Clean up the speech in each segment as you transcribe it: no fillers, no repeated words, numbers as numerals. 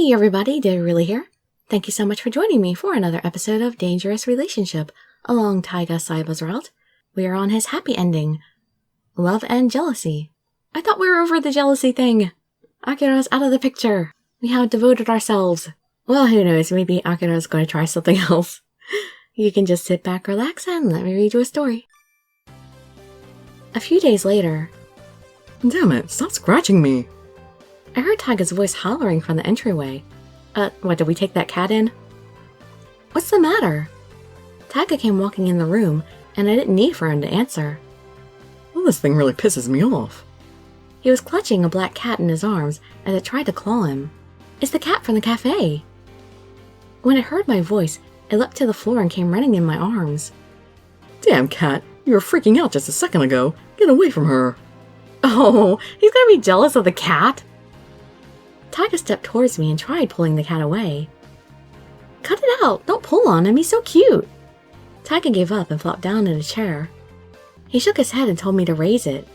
Hey everybody, Dirili here. Thank you so much for joining me for another episode of Dangerous Relationship along Taiga Saeba's route. We are on his happy ending, love and jealousy. I thought we were over the jealousy thing. Akira's out of the picture. We have devoted ourselves. Well, who knows, maybe Akira's going to try something else. You can just sit back, relax, and let me read you a story. A few days later... Damn it, stop scratching me! I heard Taiga's voice hollering from the entryway. What, did we take that cat in? What's the matter? Taiga came walking in the room, and I didn't need for him to answer. Well, this thing really pisses me off. He was clutching a black cat in his arms as it tried to claw him. It's the cat from the cafe! When it heard my voice, it leapt to the floor and came running in my arms. Damn cat, you were freaking out just a second ago. Get away from her. Oh, he's gonna be jealous of the cat? Taiga stepped towards me and tried pulling the cat away. Cut it out! Don't pull on him, he's so cute! Taiga gave up and flopped down in a chair. He shook his head and told me to raise it.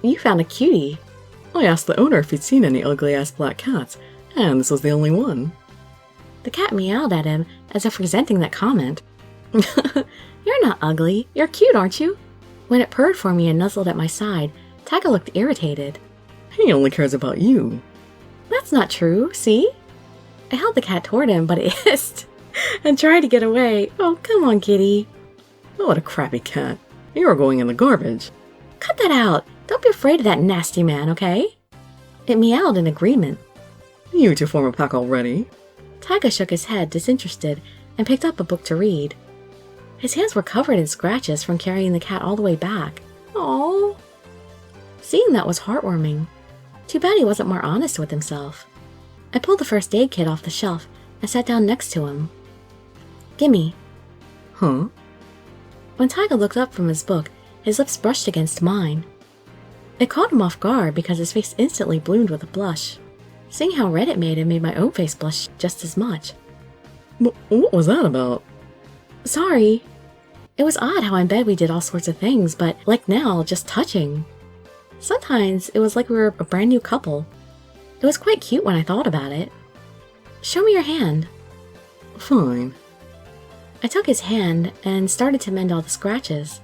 You found a cutie. I asked the owner if he'd seen any ugly-ass black cats, and this was the only one. The cat meowed at him as if resenting that comment. You're not ugly, you're cute, aren't you? When it purred for me and nuzzled at my side, Taiga looked irritated. He only cares about you. That's not true, see? I held the cat toward him, but it hissed and tried to get away. Oh, come on, kitty. Oh, what a crappy cat. You're going in the garbage. Cut that out. Don't be afraid of that nasty man, okay? It meowed in agreement. You two form a pack already. Taiga shook his head, disinterested, and picked up a book to read. His hands were covered in scratches from carrying the cat all the way back. Aww. Seeing that was heartwarming. Too bad he wasn't more honest with himself. I pulled the first aid kit off the shelf and sat down next to him. Gimme. Huh? When Taiga looked up from his book, his lips brushed against mine. It caught him off guard because his face instantly bloomed with a blush. Seeing how red it made my own face blush just as much. What was that about? Sorry. It was odd how in bed we did all sorts of things, but like now, just touching. Sometimes it was like we were a brand new couple. It was quite cute when I thought about it. Show me your hand. Fine. I took his hand and started to mend all the scratches.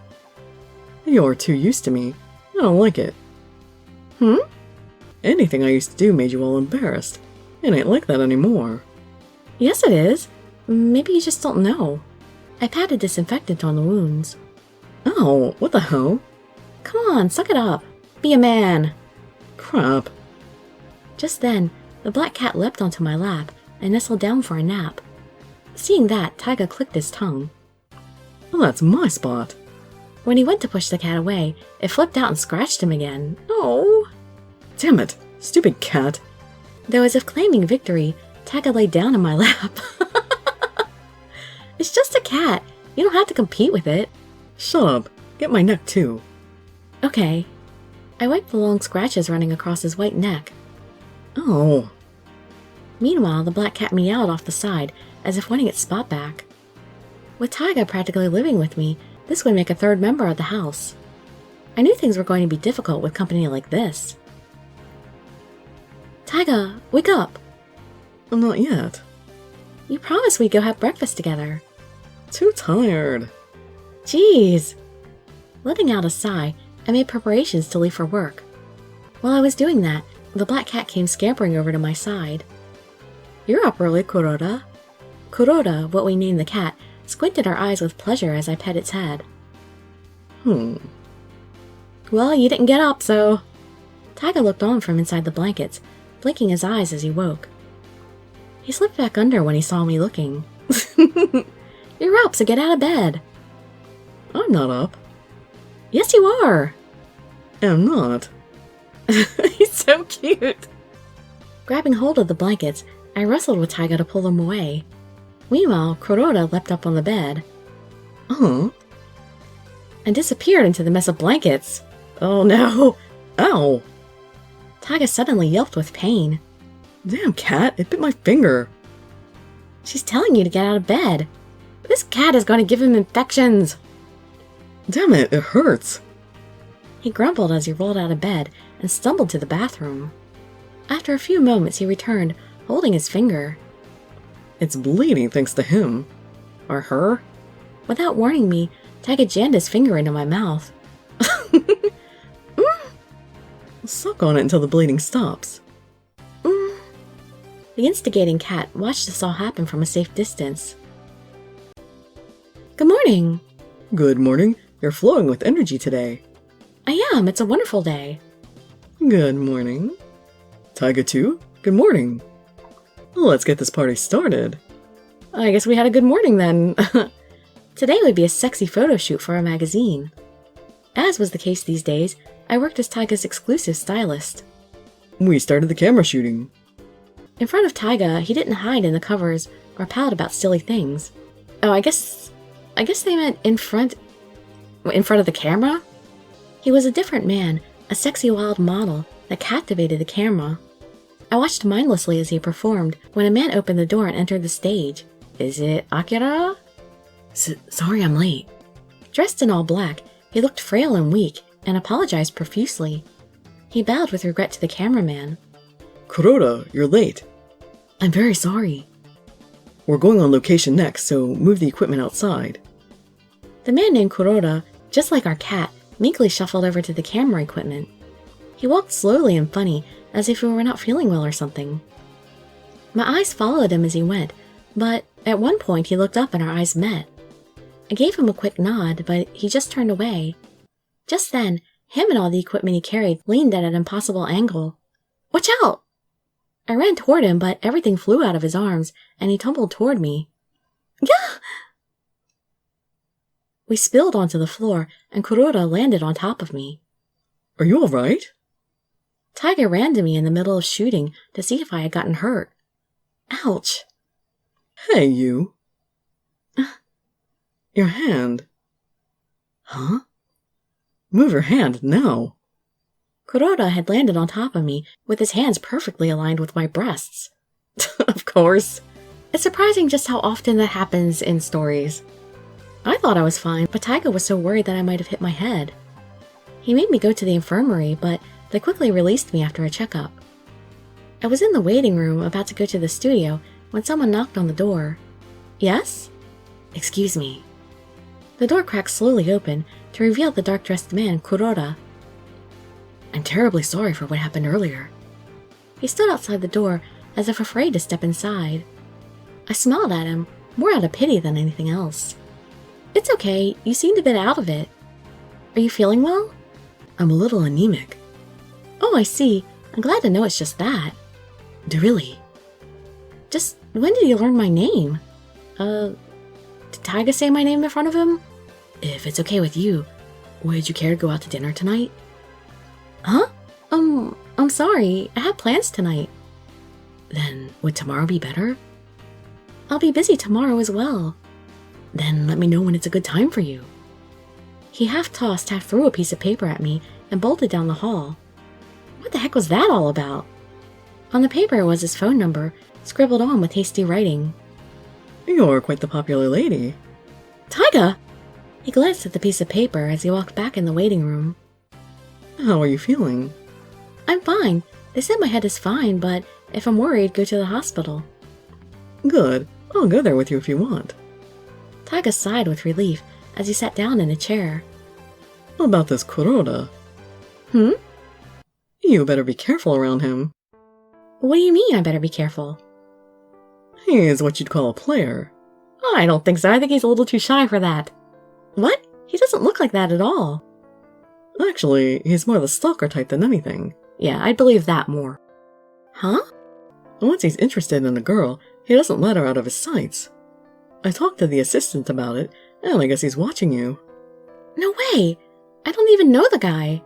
You're too used to me. I don't like it. Anything I used to do made you all embarrassed. It ain't like that anymore. Yes, it is. Maybe you just don't know. I patted disinfectant on the wounds. Oh, what the hell? Come on, suck it up. Be a man. Crap. Just then, the black cat leapt onto my lap and nestled down for a nap. Seeing that, Taiga clicked his tongue. Well, that's my spot. When he went to push the cat away, it flipped out and scratched him again. Oh! Damn it! Stupid cat! Though as if claiming victory, Taiga laid down in my lap. It's just a cat. You don't have to compete with it. Shut up. Get my neck too. Okay. I wiped the long scratches running across his white neck. Oh. Meanwhile, the black cat meowed off the side, as if wanting its spot back. With Taiga practically living with me, this would make a third member of the house. I knew things were going to be difficult with company like this. Taiga, wake up! Not yet. You promised we'd go have breakfast together. Too tired. Jeez! Letting out a sigh, I made preparations to leave for work. While I was doing that, the black cat came scampering over to my side. You're up early, Kuroda. Kuroda, what we named the cat, squinted her eyes with pleasure as I pet its head. Well, you didn't get up, so... Taiga looked on from inside the blankets, blinking his eyes as he woke. He slipped back under when he saw me looking. You're up, so get out of bed. I'm not up. Yes, you are. Am not. He's so cute. Grabbing hold of the blankets, I wrestled with Taiga to pull them away. Meanwhile, Kuroda leapt up on the bed. Uh-huh. And disappeared into the mess of blankets. Oh no! Ow! Taiga suddenly yelped with pain. Damn cat, it bit my finger. She's telling you to get out of bed. This cat is going to give him infections. Damn it, it hurts. He grumbled as he rolled out of bed and stumbled to the bathroom. After a few moments, he returned, holding his finger. It's bleeding thanks to him. Or her. Without warning me, Taiga jammed his finger into my mouth. Suck on it until the bleeding stops. The instigating cat watched this all happen from a safe distance. Good morning. Good morning. You're flowing with energy today. I am. It's a wonderful day. Good morning. Taiga too? Good morning. Let's get this party started. I guess we had a good morning then. Today would be a sexy photo shoot for a magazine. As was the case these days, I worked as Taiga's exclusive stylist. We started the camera shooting. In front of Taiga, he didn't hide in the covers or pout about silly things. Oh, I guess they meant in front of the camera? He was a different man, a sexy wild model that captivated the camera. I watched mindlessly as he performed when a man opened the door and entered the stage. Is it Akira? Sorry I'm late. Dressed in all black, he looked frail and weak and apologized profusely. He bowed with regret to the cameraman. Kuroda, you're late. I'm very sorry. We're going on location next, so move the equipment outside. The man named Kuroda, just like our cat, meekly shuffled over to the camera equipment. He walked slowly and funny, as if he were not feeling well or something. My eyes followed him as he went, but at one point he looked up and our eyes met. I gave him a quick nod, but he just turned away. Just then, him and all the equipment he carried leaned at an impossible angle. Watch out! I ran toward him, but everything flew out of his arms, and he tumbled toward me. Gah! We spilled onto the floor, and Kuroda landed on top of me. Are you all right? Taiga ran to me in the middle of shooting to see if I had gotten hurt. Ouch. Hey, you. Your hand. Huh? Move your hand now. Kuroda had landed on top of me, with his hands perfectly aligned with my breasts. Of course. It's surprising just how often that happens in stories. I thought I was fine, but Taiga was so worried that I might have hit my head. He made me go to the infirmary, but they quickly released me after a checkup. I was in the waiting room about to go to the studio when someone knocked on the door. Yes? Excuse me. The door cracked slowly open to reveal the dark-dressed man, Kuroda. I'm terribly sorry for what happened earlier. He stood outside the door as if afraid to step inside. I smiled at him, more out of pity than anything else. It's okay, you seemed a bit out of it. Are you feeling well? I'm a little anemic. Oh, I see. I'm glad to know it's just that. Dirili. Just when did you learn my name? Did Taiga say my name in front of him? If it's okay with you, would you care to go out to dinner tonight? Huh? I'm sorry. I have plans tonight. Then would tomorrow be better? I'll be busy tomorrow as well. Then let me know when it's a good time for you. He half tossed, half threw a piece of paper at me and bolted down the hall. What the heck was that all about? On the paper was his phone number, scribbled on with hasty writing. You're quite the popular lady. Taiga! He glanced at the piece of paper as he walked back in the waiting room. How are you feeling? I'm fine. They said my head is fine, but if I'm worried, go to the hospital. Good. I'll go there with you if you want. Taiga sighed with relief as he sat down in a chair. About this Kuroda. You better be careful around him. What do you mean I better be careful? He is what you'd call a player. Oh, I don't think so. I think he's a little too shy for that. What? He doesn't look like that at all. Actually, he's more the stalker type than anything. Yeah, I'd believe that more. Huh? Once he's interested in a girl, he doesn't let her out of his sights. I talked to the assistant about it, and I guess he's watching you. No way! I don't even know the guy.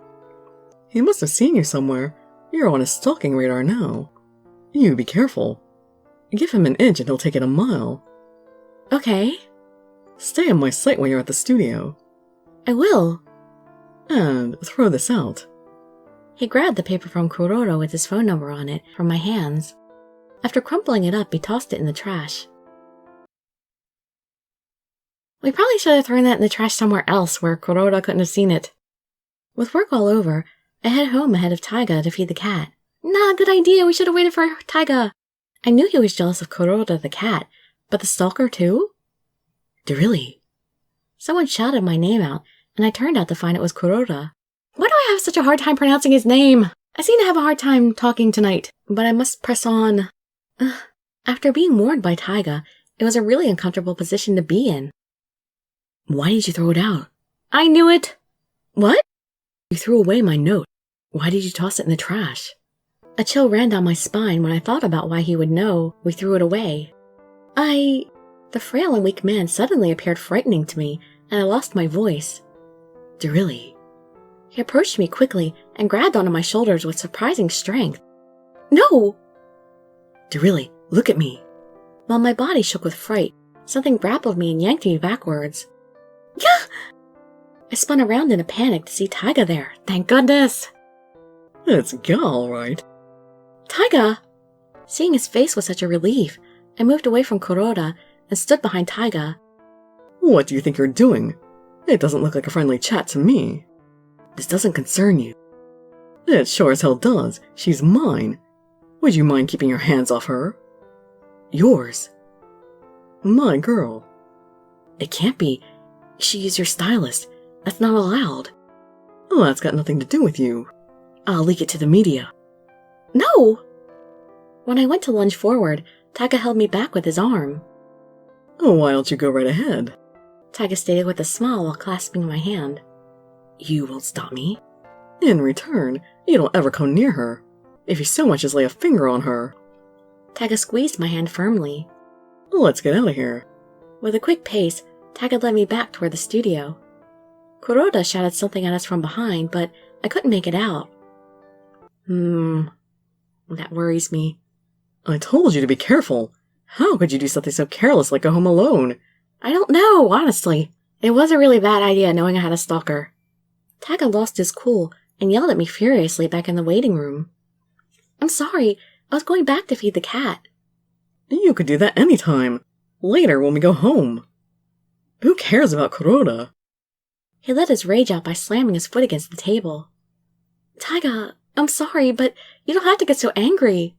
He must have seen you somewhere. You're on his stalking radar now. You be careful. Give him an inch and he'll take it a mile. Okay. Stay in my sight when you're at the studio. I will. And throw this out. He grabbed the paper from Kuroda with his phone number on it from my hands. After crumpling it up, he tossed it in the trash. We probably should have thrown that in the trash somewhere else where Kuroda couldn't have seen it. With work all over, I head home ahead of Taiga to feed the cat. Nah, good idea. We should have waited for Taiga. I knew he was jealous of Kuroda the cat, but the stalker too? Dirili. Someone shouted my name out, and I turned out to find it was Kuroda. Why do I have such a hard time pronouncing his name? I seem to have a hard time talking tonight, but I must press on. After being warned by Taiga, it was a really uncomfortable position to be in. Why did you throw it out? I knew it! What? You threw away my note. Why did you toss it in the trash? A chill ran down my spine when I thought about why he would know we threw it away. The frail and weak man suddenly appeared frightening to me, and I lost my voice. Dirili. He approached me quickly and grabbed onto my shoulders with surprising strength. No! Dirili, look at me. While my body shook with fright, something grappled me and yanked me backwards. Gah! I spun around in a panic to see Taiga there. Thank goodness! It's Ga, all right. Taiga! Seeing his face was such a relief, I moved away from Kuroda and stood behind Taiga. What do you think you're doing? It doesn't look like a friendly chat to me. This doesn't concern you. It sure as hell does. She's mine. Would you mind keeping your hands off her? Yours. My girl. It can't be. She is your stylist. That's not allowed. Well, that's got nothing to do with you. I'll leak it to the media. No! When I went to lunge forward, Taiga held me back with his arm. Oh, why don't you go right ahead? Taiga stated with a smile while clasping my hand. You won't stop me. In return, you don't ever come near her. If you so much as lay a finger on her. Taiga squeezed my hand firmly. Let's get out of here. With a quick pace, Taiga led me back toward the studio. Kuroda shouted something at us from behind, but I couldn't make it out. That worries me. I told you to be careful. How could you do something so careless like go home alone? I don't know, honestly. It was a really bad idea knowing I had a stalker. Taiga lost his cool and yelled at me furiously back in the waiting room. I'm sorry, I was going back to feed the cat. You could do that anytime. Later when we go home. Who cares about Kuroda? He let his rage out by slamming his foot against the table. Taiga, I'm sorry, but you don't have to get so angry.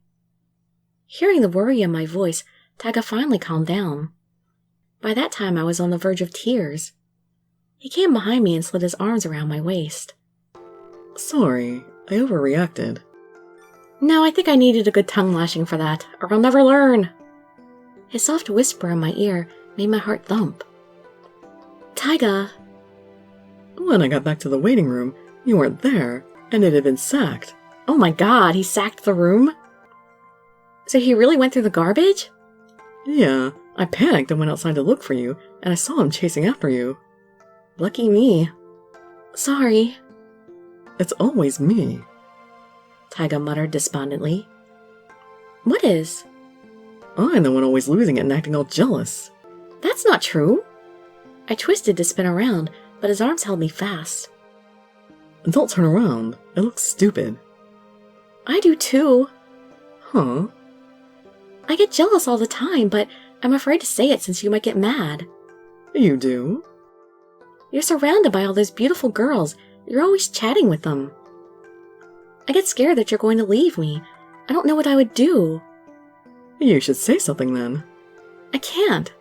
Hearing the worry in my voice, Taiga finally calmed down. By that time, I was on the verge of tears. He came behind me and slid his arms around my waist. Sorry, I overreacted. No, I think I needed a good tongue lashing for that, or I'll never learn. His soft whisper in my ear made my heart thump. Taiga. When I got back to the waiting room, you weren't there, and it had been sacked. Oh my god, he sacked the room? So he really went through the garbage? Yeah, I panicked and went outside to look for you, and I saw him chasing after you. Lucky me. Sorry. It's always me. Taiga muttered despondently. What is? I'm the one always losing it and acting all jealous. That's not true. I twisted to spin around, but his arms held me fast. Don't turn around. It looks stupid. I do too. Huh? I get jealous all the time, but I'm afraid to say it since you might get mad. You do? You're surrounded by all those beautiful girls. You're always chatting with them. I get scared that you're going to leave me. I don't know what I would do. You should say something then. I can't.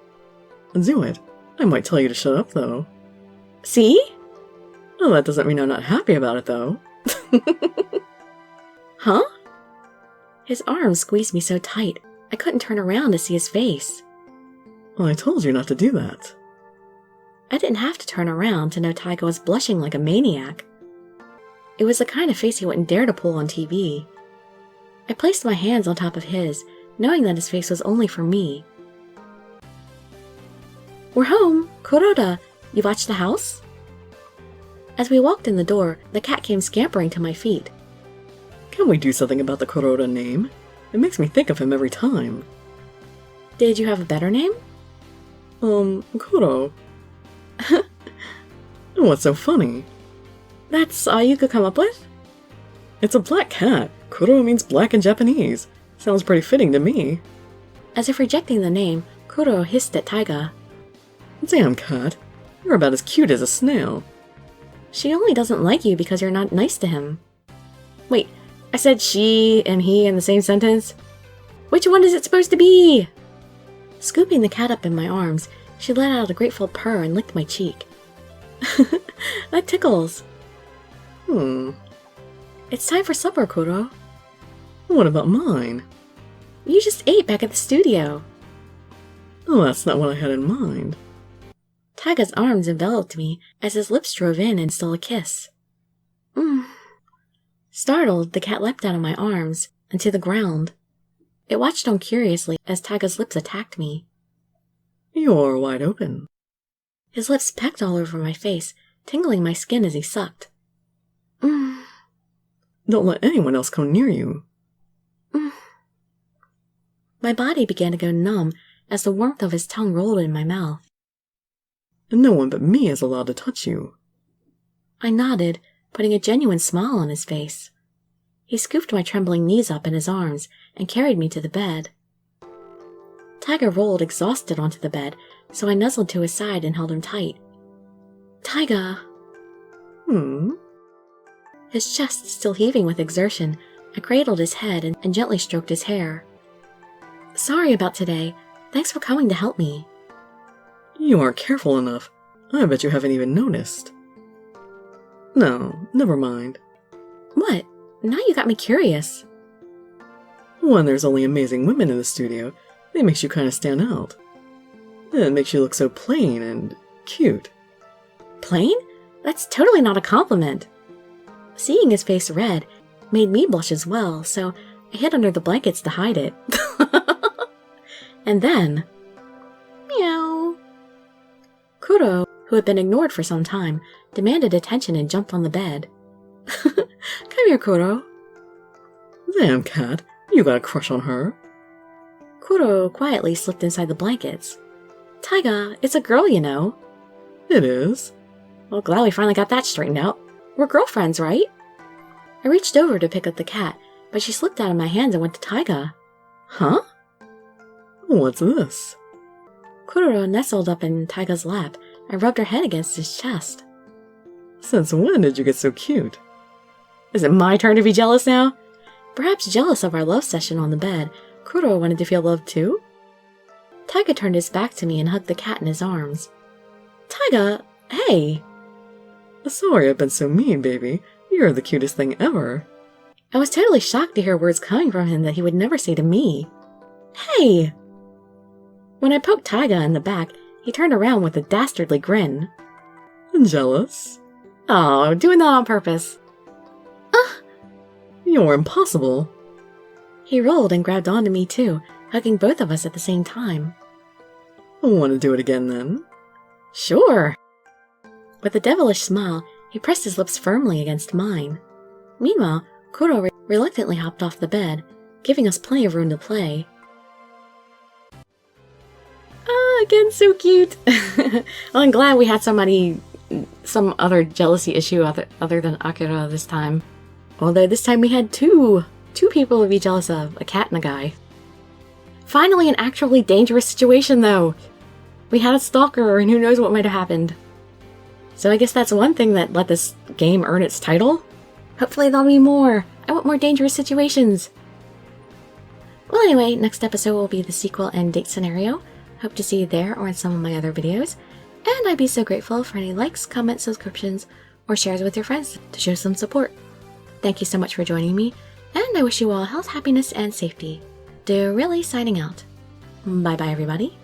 Do it. I might tell you to shut up, though. See? Well, that doesn't mean I'm not happy about it, though. Huh? His arms squeezed me so tight, I couldn't turn around to see his face. Well, I told you not to do that. I didn't have to turn around to know Taiga was blushing like a maniac. It was the kind of face he wouldn't dare to pull on TV. I placed my hands on top of his, knowing that his face was only for me. We're home. Kuroda, you watched the house? As we walked in the door, the cat came scampering to my feet. Can we do something about the Kuroda name? It makes me think of him every time. Did you have a better name? Kuro. What's so funny? That's all you could come up with? It's a black cat. Kuro means black in Japanese. Sounds pretty fitting to me. As if rejecting the name, Kuro hissed at Taiga. Damn, cat. You're about as cute as a snail. She only doesn't like you because you're not nice to him. Wait, I said she and he in the same sentence? Which one is it supposed to be? Scooping the cat up in my arms, she let out a grateful purr and licked my cheek. That tickles. It's time for supper, Kuro. What about mine? You just ate back at the studio. Oh, that's not what I had in mind. Taiga's arms enveloped me as his lips drove in and stole a kiss. Startled, the cat leapt out of my arms and to the ground. It watched on curiously as Taiga's lips attacked me. You're wide open. His lips pecked all over my face, tingling my skin as he sucked. Don't let anyone else come near you. My body began to go numb as the warmth of his tongue rolled in my mouth. And no one but me is allowed to touch you. I nodded, putting a genuine smile on his face. He scooped my trembling knees up in his arms and carried me to the bed. Taiga rolled exhausted onto the bed, so I nuzzled to his side and held him tight. Taiga! His chest still heaving with exertion, I cradled his head and gently stroked his hair. Sorry about today. Thanks for coming to help me. You aren't careful enough. I bet you haven't even noticed. No, never mind. What? Now you got me curious. When there's only amazing women in the studio, it makes you kind of stand out. It makes you look so plain and cute. Plain? That's totally not a compliment. Seeing his face red made me blush as well, so I hid under the blankets to hide it. And then... meow. Kuro, who had been ignored for some time, demanded attention and jumped on the bed. Come here, Kuro. Damn, cat, you got a crush on her. Kuro quietly slipped inside the blankets. Taiga, it's a girl, you know. It is. Well, glad we finally got that straightened out. We're girlfriends, right? I reached over to pick up the cat, but she slipped out of my hands and went to Taiga. Huh? What's this? Kuro nestled up in Taiga's lap and rubbed her head against his chest. Since when did you get so cute? Is it my turn to be jealous now? Perhaps jealous of our love session on the bed, Kuro wanted to feel loved too? Taiga turned his back to me and hugged the cat in his arms. Taiga, hey! Sorry I've been so mean, baby. You're the cutest thing ever. I was totally shocked to hear words coming from him that he would never say to me. Hey! When I poked Taiga in the back, he turned around with a dastardly grin. Jealous? Oh, doing that on purpose. You're impossible. He rolled and grabbed onto me too, hugging both of us at the same time. Want to do it again then? Sure. With a devilish smile, he pressed his lips firmly against mine. Meanwhile, Kuro reluctantly hopped off the bed, giving us plenty of room to play. Again, so cute. Well, I'm glad we had some other jealousy issue other than Akira this time. Although this time we had two people to be jealous of, a cat and a guy. Finally, an actually dangerous situation though. We had a stalker and who knows what might have happened. So I guess that's one thing that let this game earn its title. Hopefully there'll be more. I want more dangerous situations. Well anyway, next episode will be the sequel and date scenario. Hope to see you there or in some of my other videos. And I'd be so grateful for any likes, comments, subscriptions, or shares with your friends to show some support. Thank you so much for joining me, and I wish you all health, happiness, and safety. Dirili signing out. Bye bye everybody.